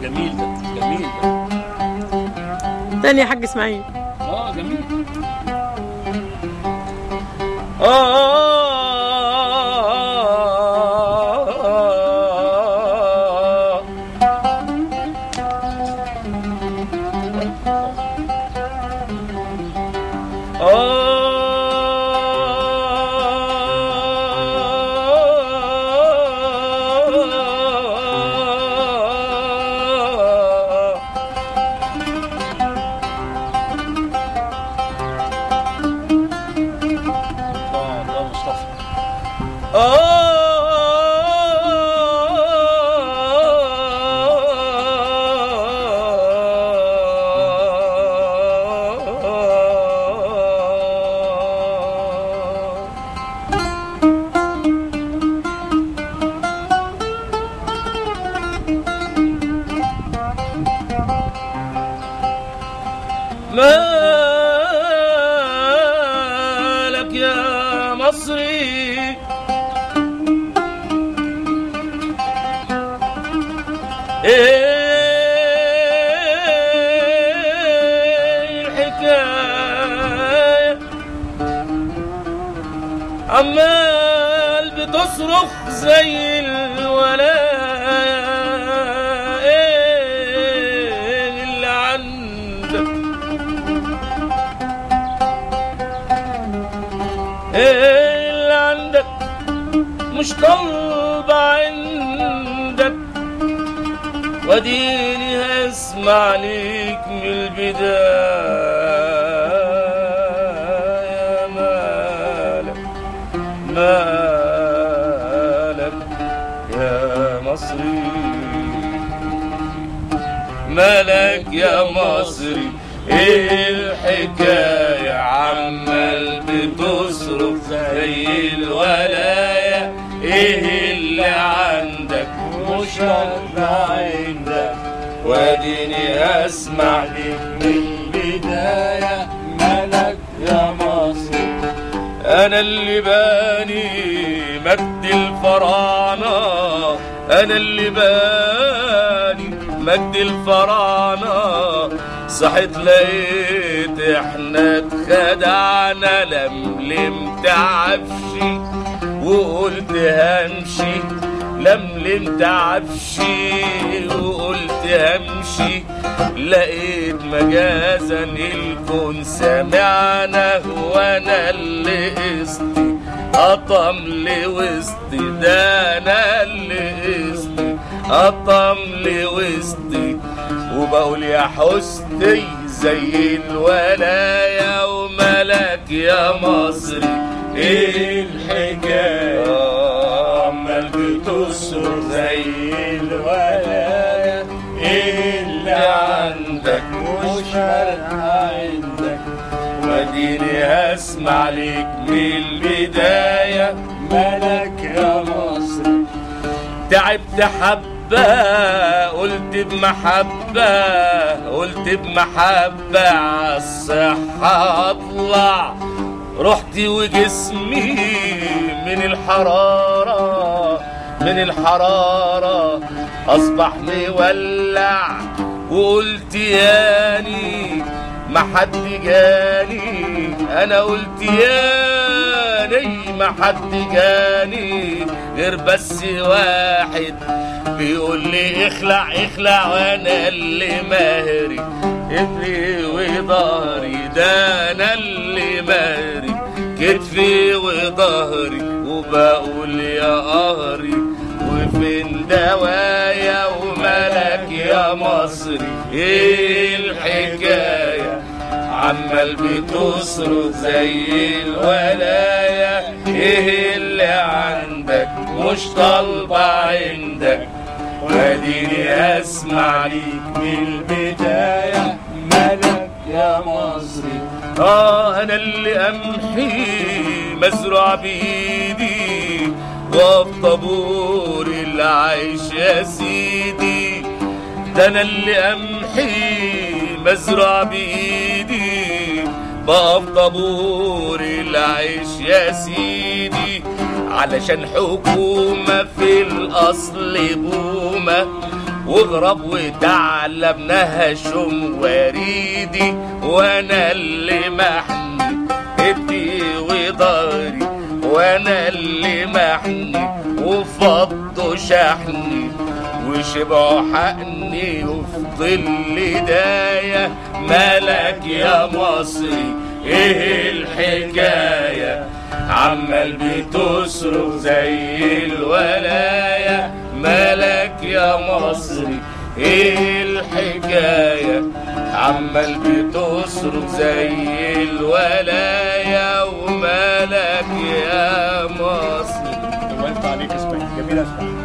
جميل ده جميل ده. تاني يا حاج اسماعيل. جميل. مالك يا مصري ايه الحكاية عمال بتصرخ زي الولاية ايه اللي عندك ايه اللي عندك مش طالبة عندك واديني هسمع ليك من البداية مالك يا مصري مالك يا مصري ايه الحكاية عمال بتصرخ زي الولاية ايه اللي عندك مش طالبة عندك واديني اسمع ليك من البداية مالك يا مصري انا اللي باني مجد الفراعنة انا اللي باني مجد الفراعنة صحيت لقيت احنا اتخدعنا لملمت عفشي وقلت همشي لملمت عفشي وقلت همشي لقيت مجازا الكون سمعنا وانا اللي قصدي قطم لوسطي ده انا اللي قصدي قطم لوسطي وبقول يا حسني زي الولاية وملك يا مصري ايه الحكاية عمال بتصرخ زي الولاية ايه اللي عندك مش فارقة عندك واديني هسمع ليك من البداية ملك يا مصري تعبت حبة قلت بمحبة عالصحة اطلع رحت وجسمي من الحرارة اصبح مولع وقلت ياني ما حد جاني انا قلت ياني ما حد جاني غير بس واحد بيقول لي اخلع وانا اللي ماهري كتفي وظهري ده انا اللي ماهري كتفي وظهري وبقول يا قهري وفين دوايا وملك يا مصري ايه الحكاية عمال بتصرخ زي الولاية ايه اللي عندك مش طالبة عندك واديني اسمع ليك من البداية ملك يا مصري انا اللي امحي مزروع بايدي وفي طابور العيش يا سيدي ده انا اللي امحي مزروع بايدي بقف طابور العيش يا سيدي علشان حكومة في الأصل بومة، واغرب وتعلم نهشم وريدي، وانا اللي محني ايدي وضهري، وانا اللي محني وفضوا شحني، وشبعوا حقني وفي ظل داية. مالك يا مصري ايه الحكاية؟ عمال بتصرخ زي الولاية. مالك يا مصري ايه الحكاية؟ عمال بتصرخ زي الولاية. ومالك يا مصري؟ وانت عليك اسمك جميل اسمك.